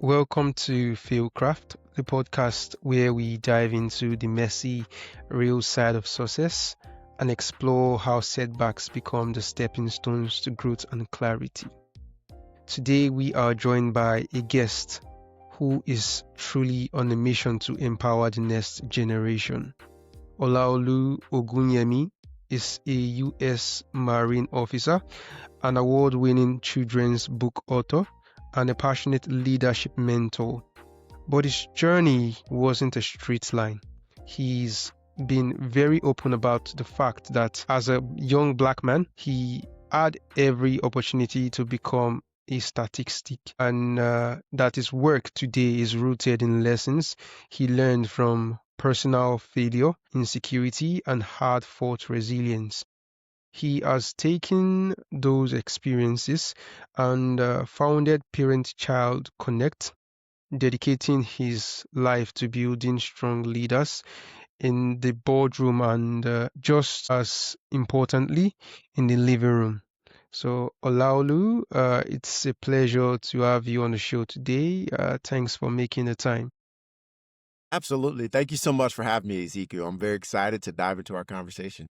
Welcome to FailCraft, the podcast where we dive into the messy, real side of success and explore how setbacks become the stepping stones to growth and clarity. Today, we are joined by a guest who is truly on a mission to empower the next generation. Olaolu Ogunyemi is a U.S. Marine officer, an award-winning children's book author, and a passionate leadership mentor. But his journey wasn't a straight line. He's been very open about the fact that as a young black man, he had every opportunity to become a statistic, and that his work today is rooted in lessons he learned from personal failure, insecurity, and hard fought resilience. He has taken those experiences and founded Parent Child Connect, dedicating his life to building strong leaders in the boardroom and just as importantly, in the living room. So, Olaolu, it's a pleasure to have you on the show today. Thanks for making the time. Absolutely. Thank you so much for having me, Ezekiel. I'm very excited to dive into our conversation.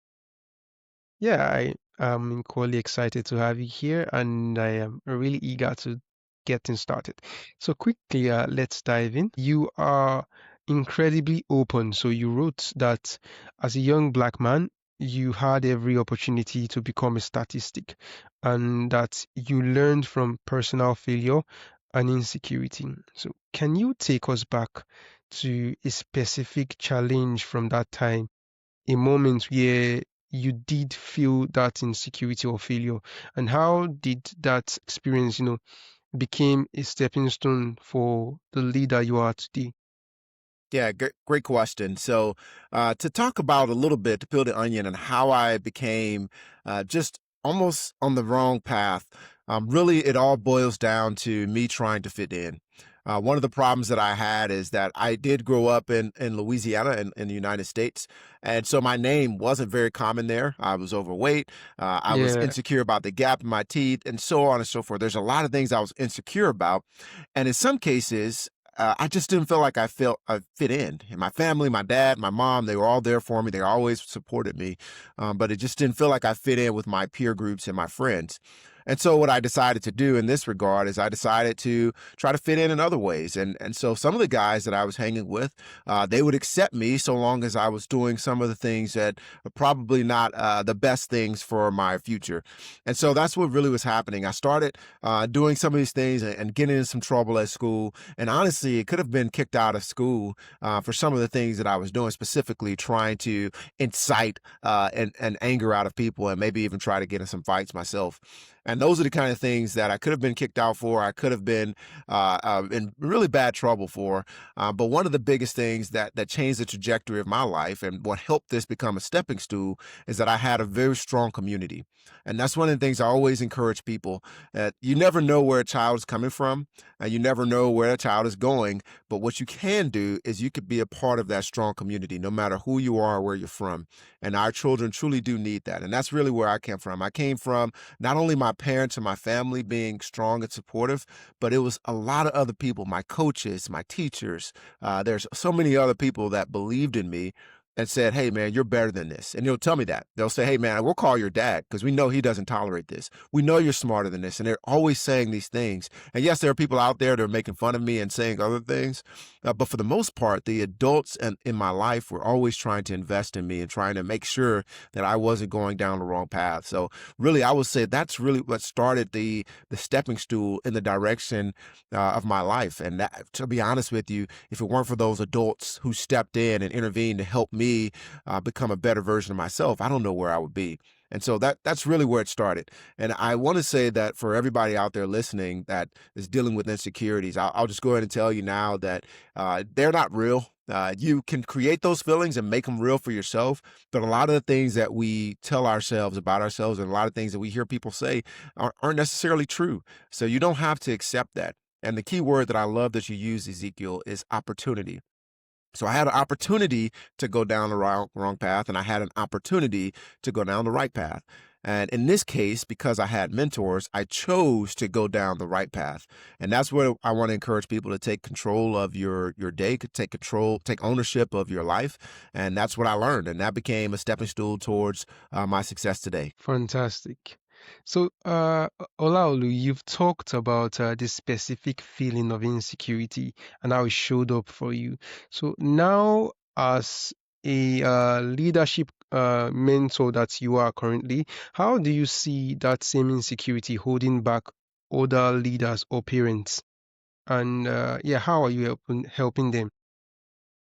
Yeah, I am equally excited to have you here, and I am really eager to get things started. So quickly, let's dive in. You are incredibly open. So you wrote that as a young black man, you had every opportunity to become a statistic, and that you learned from personal failure and insecurity. So can you take us back to a specific challenge from that time? A moment where you did feel that insecurity or failure, and how did that experience became a stepping stone for the leader you are today? Yeah, great question. So, to talk about a little bit, to peel the onion and how I became just almost on the wrong path, really it all boils down to me trying to fit in. One of the problems that I had is that I did grow up in Louisiana in the United States. And so my name wasn't very common there. I was overweight. I was Yeah. insecure about the gap in my teeth and so on and so forth. There's a lot of things I was insecure about. And in some cases, I just didn't feel like I fit in. And my family, my dad, my mom, they were all there for me. They always supported me, but it just didn't feel like I fit in with my peer groups and my friends. And so what I decided to do in this regard is I decided to try to fit in other ways. And so some of the guys that I was hanging with, they would accept me so long as I was doing some of the things that are probably not the best things for my future. And so that's what really was happening. I started doing some of these things and getting in some trouble at school. And honestly, it could have been kicked out of school for some of the things that I was doing, specifically trying to incite and anger out of people and maybe even try to get in some fights myself. And those are the kind of things that I could have been kicked out for. I could have been in really bad trouble for. But one of the biggest things that changed the trajectory of my life and what helped this become a stepping stool is that I had a very strong community. And that's one of the things I always encourage people that you never know where a child is coming from and you never know where a child is going. But what you can do is you could be a part of that strong community, no matter who you are or where you're from. And our children truly do need that. And that's really where I came from. I came from not only my parents and my family being strong and supportive, but it was a lot of other people, my coaches, my teachers. There's so many other people that believed in me and said, "Hey, man, you're better than this." And they'll tell me that. They'll say, "Hey, man, we'll call your dad because we know he doesn't tolerate this. We know you're smarter than this." And they're always saying these things. And yes, there are people out there that are making fun of me and saying other things. But for the most part, the adults in my life were always trying to invest in me and trying to make sure that I wasn't going down the wrong path. So really, I would say that's really what started the stepping stool in the direction of my life. And that, to be honest with you, if it weren't for those adults who stepped in and intervened to help me become a better version of myself, I don't know where I would be. And so that's really where it started. And I want to say that for everybody out there listening that is dealing with insecurities, I'll just go ahead and tell you now that they're not real. You can create those feelings and make them real for yourself. But a lot of the things that we tell ourselves about ourselves and a lot of things that we hear people say aren't necessarily true. So you don't have to accept that. And the key word that I love that you use, Ezekiel, is opportunity. So I had an opportunity to go down the wrong path, and I had an opportunity to go down the right path. And in this case, because I had mentors, I chose to go down the right path. And that's where I want to encourage people to take control of your day, take control, take ownership of your life. And that's what I learned. And that became a stepping stool towards my success today. Fantastic. So, Olaolu, you've talked about this specific feeling of insecurity and how it showed up for you. So now, as a leadership mentor that you are currently, how do you see that same insecurity holding back other leaders or parents? And yeah, how are you helping them?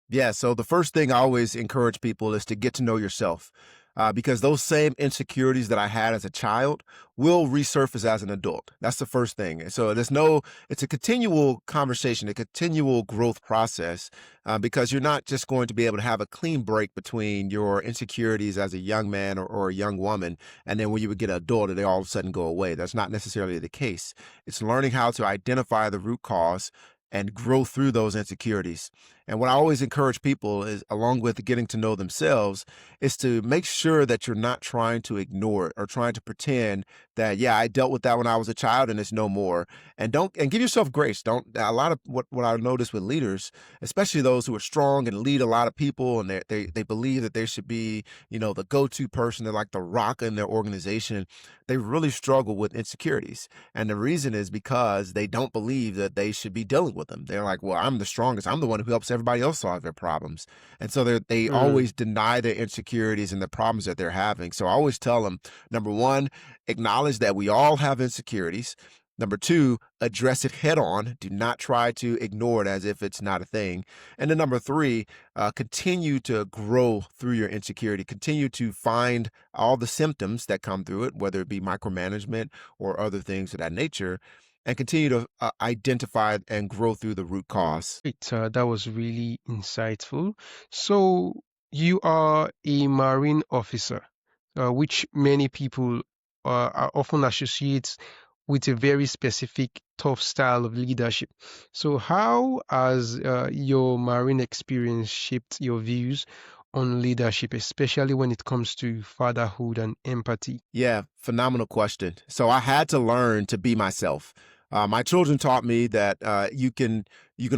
Yeah, so the first thing I always encourage people is to get to know yourself. Because those same insecurities that I had as a child will resurface as an adult. That's the first thing. So it's a continual conversation, a continual growth process, because you're not just going to be able to have a clean break between your insecurities as a young man or a young woman, and then when you would get an adult, they all of a sudden go away. That's not necessarily the case. It's learning how to identify the root cause and grow through those insecurities. And what I always encourage people is, along with getting to know themselves, is to make sure that you're not trying to ignore it or trying to pretend that, yeah, I dealt with that when I was a child and it's no more. And give yourself grace. Don't A lot of what I notice with leaders, especially those who are strong and lead a lot of people, and they believe that they should be, the go-to person, they're like the rock in their organization. They really struggle with insecurities. And the reason is because they don't believe that they should be dealing with them. They're like, well, I'm the strongest. I'm the one who helps everybody else solve their problems. And so they Mm, always deny their insecurities and the problems that they're having. So I always tell them, number one, acknowledge that we all have insecurities. Number two, address it head on. Do not try to ignore it as if it's not a thing. And then number three, continue to grow through your insecurity. Continue to find all the symptoms that come through it, whether it be micromanagement or other things of that nature, and continue to identify and grow through the root cause. that was really insightful. So you are a Marine officer, which many people are often associate with a very specific, tough style of leadership. So how has your Marine experience shaped your views on leadership, especially when it comes to fatherhood and empathy? Yeah, phenomenal question. So I had to learn to be myself. My children taught me that you can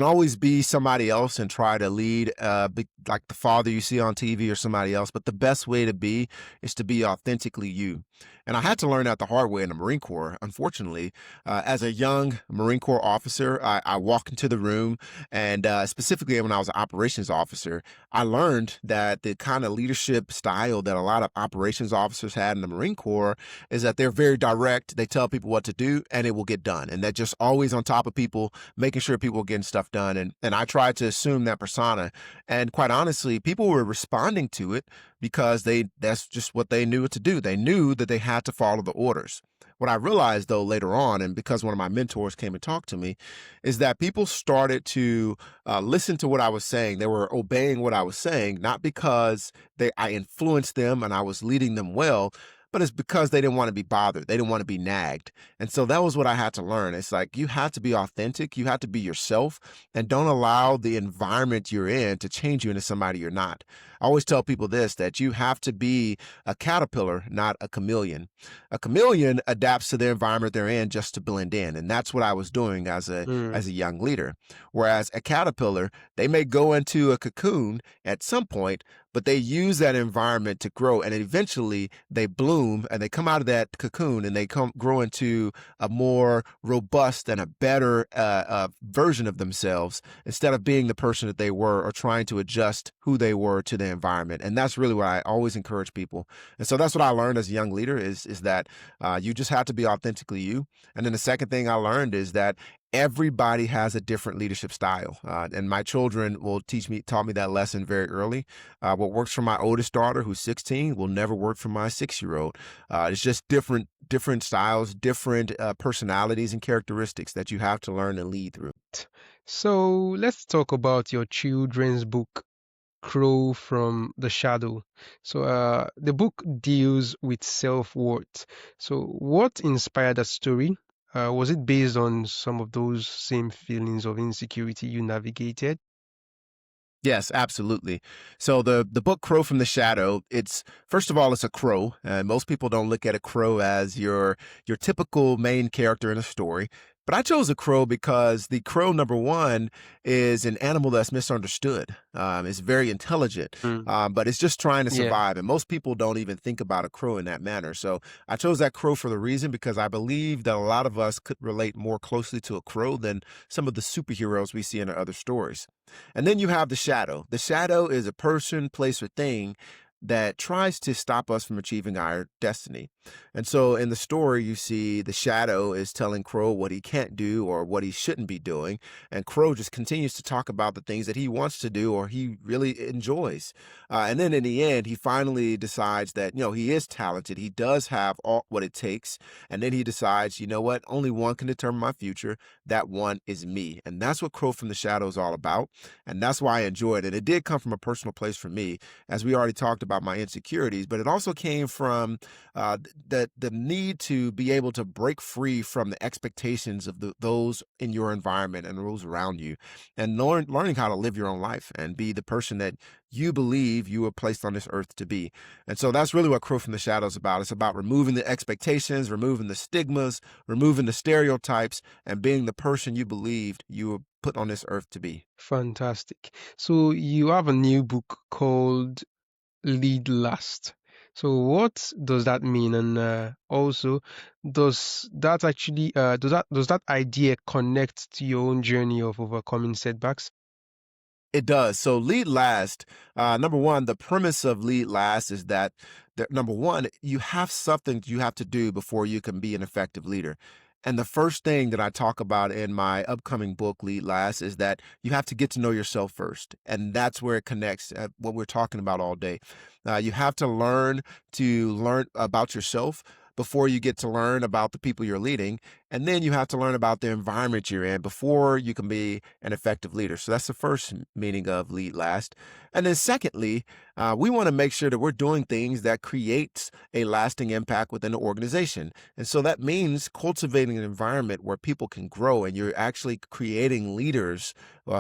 always be somebody else and try to lead, like the father you see on TV or somebody else. But the best way to be is to be authentically you. And I had to learn that the hard way in the Marine Corps. Unfortunately, as a young Marine Corps officer, I walked into the room, and specifically when I was an operations officer, I learned that the kind of leadership style that a lot of operations officers had in the Marine Corps is that they're very direct. They tell people what to do and it will get done. And they're just always on top of people, making sure people are getting stuff done. And I tried to assume that persona. And quite honestly, people were responding to it because that's just what they knew to do. They knew that they had to follow the orders. What I realized though later on, and because one of my mentors came and talked to me, is that people started to listen to what I was saying. They were obeying what I was saying, not because I influenced them and I was leading them well, but it's because they didn't want to be bothered. They didn't want to be nagged. And so that was what I had to learn. It's like you have to be authentic. You have to be yourself, and don't allow the environment you're in to change you into somebody you're not. I always tell people this, that you have to be a caterpillar, not a chameleon. A chameleon adapts to the environment they're in just to blend in. And that's what I was doing as a Mm, as a young leader. Whereas a caterpillar, they may go into a cocoon at some point, but they use that environment to grow, and eventually they bloom and they come out of that cocoon and they grow into a more robust and a better version of themselves, instead of being the person that they were or trying to adjust who they were to the environment. And that's really what I always encourage people. And so that's what I learned as a young leader is that you just have to be authentically you. And then the second thing I learned is that everybody has a different leadership style. And my children taught me that lesson very early. What works for my oldest daughter, who's 16, will never work for my 6-year-old. It's just different styles, different personalities and characteristics that you have to learn and lead through. So let's talk about your children's book, Crow from the Shadow. So the book deals with self-worth. So what inspired that story? Was it based on some of those same feelings of insecurity you navigated? Yes, absolutely. So the book Crow from the Shadow, it's first of all, it's a crow. And most people don't look at a crow as your typical main character in a story. But I chose a crow because the crow, number one, is an animal that's misunderstood. It's very intelligent, Mm, but it's just trying to yeah, survive. And most people don't even think about a crow in that manner. So I chose that crow for the reason because I believe that a lot of us could relate more closely to a crow than some of the superheroes we see in other stories. And then you have the shadow. The shadow is a person, place, or thing that tries to stop us from achieving our destiny. And so in the story, you see the shadow is telling Crow what he can't do or what he shouldn't be doing. And Crow just continues to talk about the things that he wants to do or he really enjoys. And then in the end, he finally decides that, he is talented. He does have all what it takes. And then he decides, you know what? Only one can determine my future. That one is me. And that's what Crow from the Shadow is all about. And that's why I enjoyed it. It did come from a personal place for me, as we already talked about my insecurities, but it also came from the need to be able to break free from the expectations of those in your environment and those around you, and learning how to live your own life and be the person that you believe you were placed on this earth to be. And so that's really what Crow from the Shadow is about. It's about removing the expectations, removing the stigmas, removing the stereotypes, and being the person you believed you were put on this earth to be. fantastic. So you have a new book called Lead Last. So what does that mean? And also, does that idea connect to your own journey of overcoming setbacks? It does. So lead last, number one, the premise of lead last is that, number one, you have something you have to do before you can be an effective leader. And the first thing that I talk about in my upcoming book, Lead Last, is that you have to get to know yourself first. And that's where it connects what we're talking about all day. You have to learn about yourself before you get to learn about the people you're leading. And then you have to learn about the environment you're in before you can be an effective leader. So that's the first meaning of lead last. And then secondly, we want to make sure that we're doing things that creates a lasting impact within the organization. And so that means cultivating an environment where people can grow and you're actually creating leaders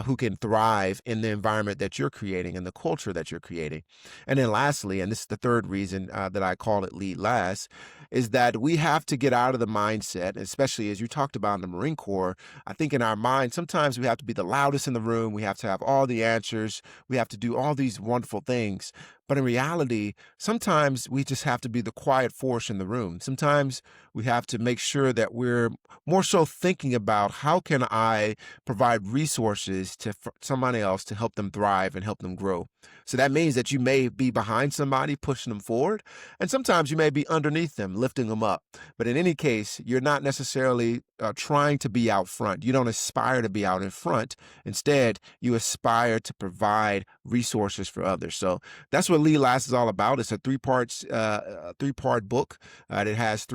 who can thrive in the environment that you're creating and the culture that you're creating. And then lastly, and this is the third reason that I call it lead last, is that we have to get out of the mindset, especially as you talked about in the Marine Corps. I think in our mind, sometimes we have to be the loudest in the room. We have to have all the answers. We have to do all these wonderful things. But in reality, sometimes we just have to be the quiet force in the room. Sometimes we have to make sure that we're more so thinking about how can I provide resources to somebody else to help them thrive and help them grow. So that means that you may be behind somebody, pushing them forward, and sometimes you may be underneath them, lifting them up. But in any case, you're not necessarily trying to be out front. You don't aspire to be out in front. Instead, you aspire to provide resources for others. So that's what Lead Last is all about. It's a three-part book. It has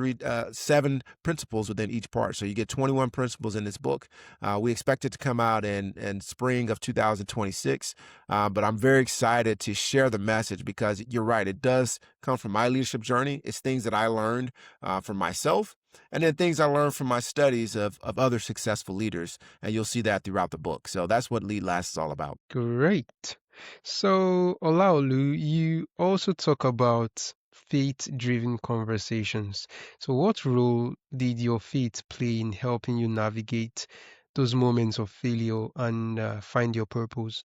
7 principles within each part. So you get 21 principles in this book. We expect it to come out in spring of 2026. But I'm very excited to share the message because you're right. It does come from my leadership journey. It's things that I learned from myself, and then things I learned from my studies of other successful leaders. And you'll see that throughout the book. So that's what Lead Last is all about. Great. So, Olaolu, you also talk about faith-driven conversations. So, what role did your faith play in helping you navigate those moments of failure and find your purpose?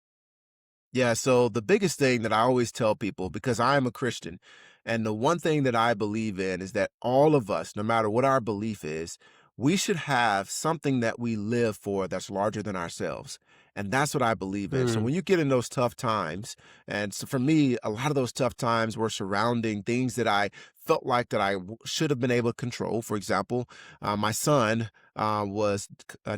Yeah, so the biggest thing that I always tell people, because I am a Christian, and the one thing that I believe in is that all of us, no matter what our belief is, we should have something that we live for that's larger than ourselves. And that's what I believe in. So Hmm. when you get in those tough times, and so for me, a lot of those tough times were surrounding things that I felt like that should have been able to control. For example, my son was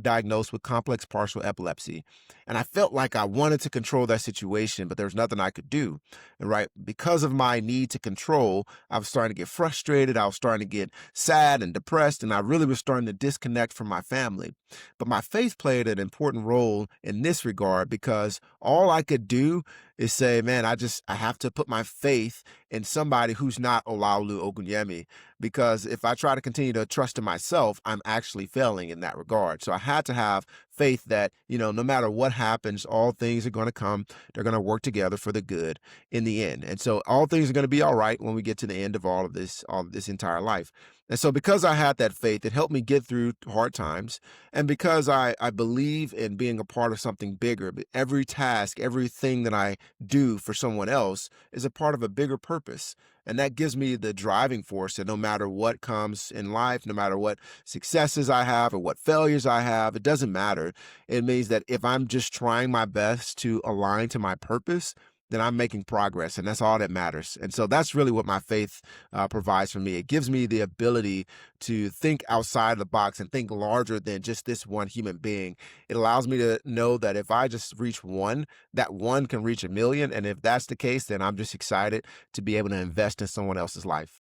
diagnosed with complex partial epilepsy. And I felt like I wanted to control that situation, but there was nothing I could do. And right, because of my need to control, I was starting to get frustrated. I was starting to get sad and depressed, and I really was starting to disconnect from my family. But my faith played an important role in this regard because all I could do is say, man, I have to put my faith in somebody who's not Olaolu Ogunyemi, because if I try to continue to trust in myself, I'm actually failing in that regard. So I had to have faith that, no matter what happens, all things are going to come. They're going to work together for the good in the end. And so all things are going to be all right when we get to the end of all of this entire life. And so because I had that faith, it helped me get through hard times. And because I believe in being a part of something bigger, but every task, everything that I do for someone else is a part of a bigger purpose. And that gives me the driving force that no matter what comes in life, no matter what successes I have or what failures I have, it doesn't matter. It means that if I'm just trying my best to align to my purpose, then I'm making progress, and that's all that matters. And so that's really what my faith provides for me. It gives me the ability to think outside the box and think larger than just this one human being. It allows me to know that if I just reach one, that one can reach a million. And if that's the case, then I'm just excited to be able to invest in someone else's life.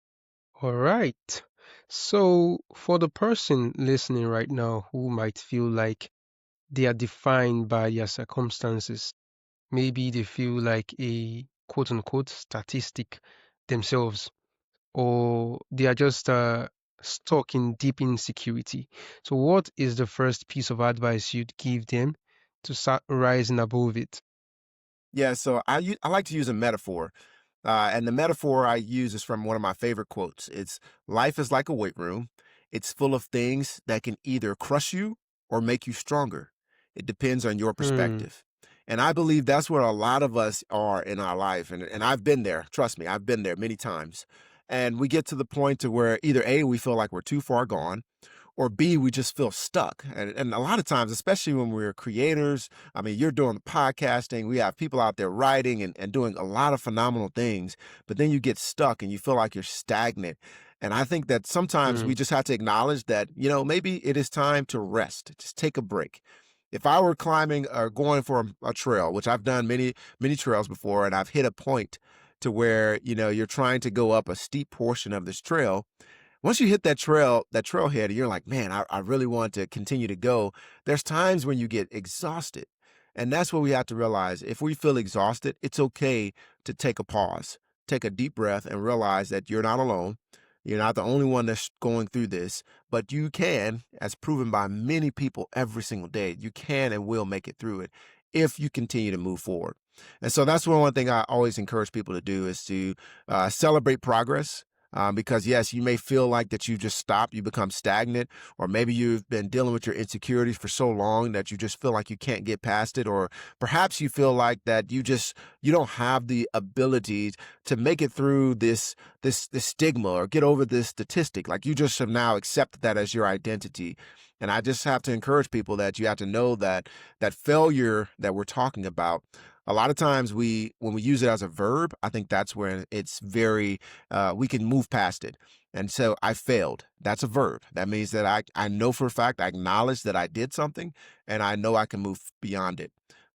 All right. So, for the person listening right now who might feel like they are defined by their circumstances, maybe they feel like a quote unquote statistic themselves, or they are just stuck in deep insecurity. So, what is the first piece of advice you'd give them to start rising above it? Yeah, so I like to use a metaphor. And the metaphor I use is from one of my favorite quotes. It's life is like a weight room. It's full of things that can either crush you or make you stronger. It depends on your Hmm. perspective. And I believe that's where a lot of us are in our life. And I've been there. Trust me, I've been there many times. And we get to the point to where either A, we feel like we're too far gone, or B, we just feel stuck. And a lot of times, especially when we're creators, I mean, you're doing podcasting, we have people out there writing and doing a lot of phenomenal things, but then you get stuck and you feel like you're stagnant. And I think that sometimes Hmm. we just have to acknowledge that, maybe it is time to rest, just take a break. If I were climbing or going for a trail, which I've done many, many trails before, and I've hit a point to where, you're trying to go up a steep portion of this trail, once you hit that trailhead, and you're like, man, I really want to continue to go. There's times when you get exhausted. And that's what we have to realize. If we feel exhausted, it's okay to take a pause, take a deep breath, and realize that you're not alone. You're not the only one that's going through this, but you can, as proven by many people every single day, you can and will make it through it if you continue to move forward. And so that's one thing I always encourage people to do is to celebrate progress, because yes, you may feel like that you just stopped, you become stagnant, or maybe you've been dealing with your insecurities for so long that you just feel like you can't get past it, or perhaps you feel like that you don't have the ability to make it through this stigma or get over this statistic. Like you just have now accepted that as your identity. And I just have to encourage people that you have to know that that failure that we're talking about, a lot of times when we use it as a verb, I think that's where it's very we can move past it. And so I failed. That's a verb. That means that I know for a fact, I acknowledge that I did something and I know I can move beyond it.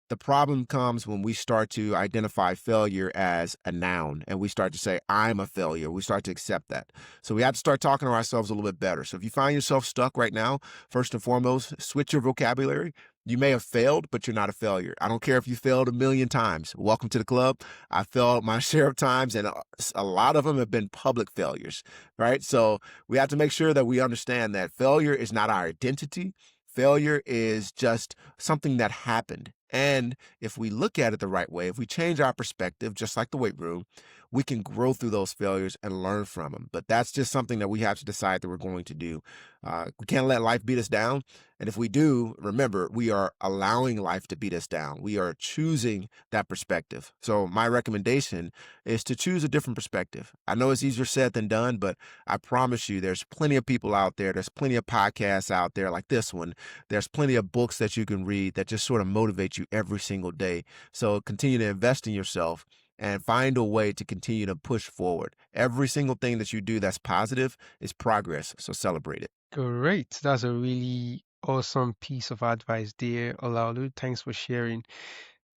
The problem comes when we start to identify failure as a noun and we start to say, I'm a failure. We start to accept that. So we have to start talking to ourselves a little bit better. So if you find yourself stuck right now, first and foremost, switch your vocabulary. You may have failed, but you're not a failure. I don't care if you failed a million times. Welcome to the club. I failed my share of times, and a lot of them have been public failures, right? So we have to make sure that we understand that failure is not our identity. Failure is just something that happened. And if we look at it the right way, if we change our perspective, just like the weight room, we can grow through those failures and learn from them. But that's just something that we have to decide that we're going to do. We can't let life beat us down. And if we do, remember, we are allowing life to beat us down. We are choosing that perspective. So my recommendation is to choose a different perspective. I know it's easier said than done, but I promise you there's plenty of people out there. There's plenty of podcasts out there like this one. There's plenty of books that you can read that just sort of motivate you every single day. So continue to invest in yourself and find a way to continue to push forward. Every single thing that you do that's positive is progress. So celebrate it. Great. That's a really awesome piece of advice there, Olaolu. Thanks for sharing.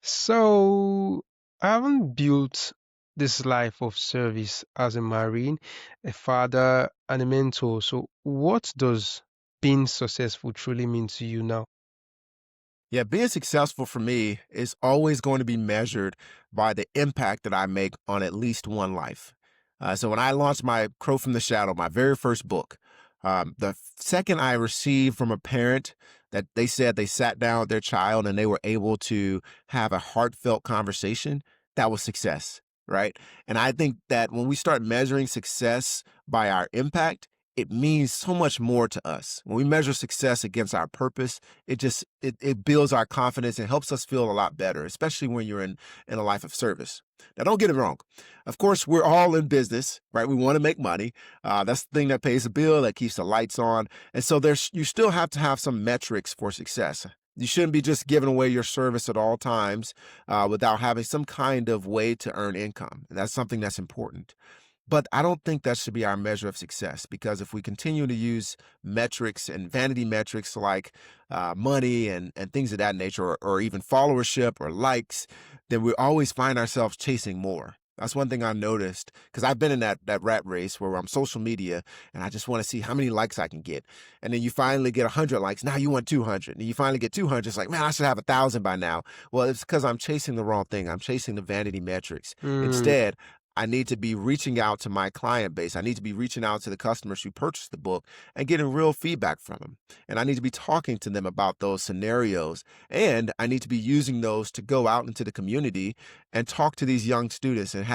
So, I haven't built this life of service as a Marine, a father, and a mentor. So, what does being successful truly mean to you now? Yeah, being successful for me is always going to be measured by the impact that I make on at least one life. So when I launched my Crow from the Shadow, my very first book, the second I received from a parent that they said they sat down with their child and they were able to have a heartfelt conversation, that was success, right? And I think that when we start measuring success by our impact, it means so much more to us. When we measure success against our purpose, it builds our confidence and helps us feel a lot better, especially when you're in a life of service. Now, don't get it wrong. Of course, we're all in business, right? We want to make money. That's the thing that pays the bill, that keeps the lights on. And so you still have to have some metrics for success. You shouldn't be just giving away your service at all times without having some kind of way to earn income. And that's something that's important. But I don't think that should be our measure of success, because if we continue to use metrics and vanity metrics like money and things of that nature, or even followership or likes, then we always find ourselves chasing more. That's one thing I noticed, because I've been in that rat race where I'm social media and I just want to see how many likes I can get. And then you finally get 100 likes. Now you want 200. And you finally get 200. It's like, man, I should have 1,000 by now. Well, it's because I'm chasing the wrong thing. I'm chasing the vanity metrics. Mm, Instead, I need to be reaching out to my client base. I need to be reaching out to the customers who purchased the book and getting real feedback from them. And I need to be talking to them about those scenarios. And I need to be using those to go out into the community and talk to these young students and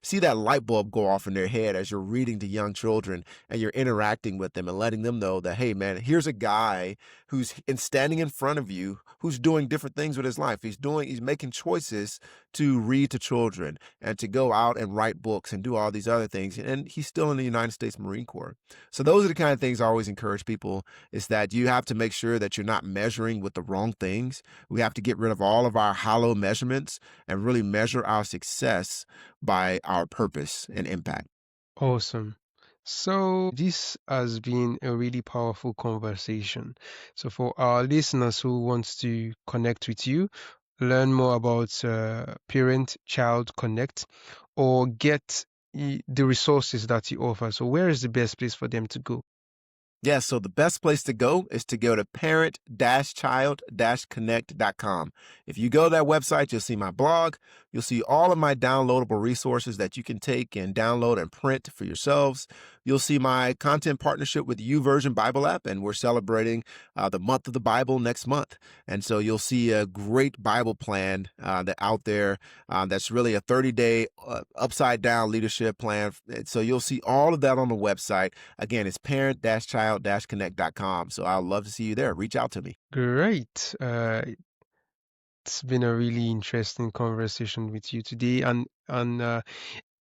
see that light bulb go off in their head as you're reading to young children and you're interacting with them and letting them know that, hey, man, here's a guy who's standing in front of you, who's doing different things with his life. He's making choices to read to children and to go out and write books and do all these other things. And he's still in the United States Marine Corps. So those are the kind of things I always encourage people, is that you have to make sure that you're not measuring with the wrong things. We have to get rid of all of our hollow measurements and really measure our success by our purpose and impact. awesome. So, this has been a really powerful conversation. So, for our listeners who wants to connect with you, learn more about Parent-Child Connect, or get the resources that you offer, so where is the best place for them to go? Yeah, so the best place to go is to go to parent-child-connect.com. If you go to that website, you'll see my blog. You'll see all of my downloadable resources that you can take and download and print for yourselves. You'll see my content partnership with YouVersion Bible app, and we're celebrating the month of the Bible next month. And so you'll see a great Bible plan out there that's really a 30-day upside-down leadership plan. So you'll see all of that on the website. Again, it's parent-child-connect.com. So I'd love to see you there. Reach out to me. Great. It's been a really interesting conversation with you today, and an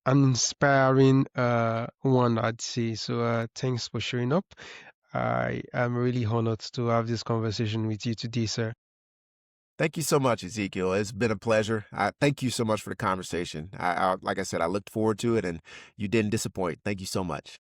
inspiring one, I'd say. So thanks for showing up. I am really honored to have this conversation with you today, sir. Thank you so much, Ezekiel. It's been a pleasure. Thank you so much for the conversation. Like I said, I looked forward to it, and you didn't disappoint. Thank you so much.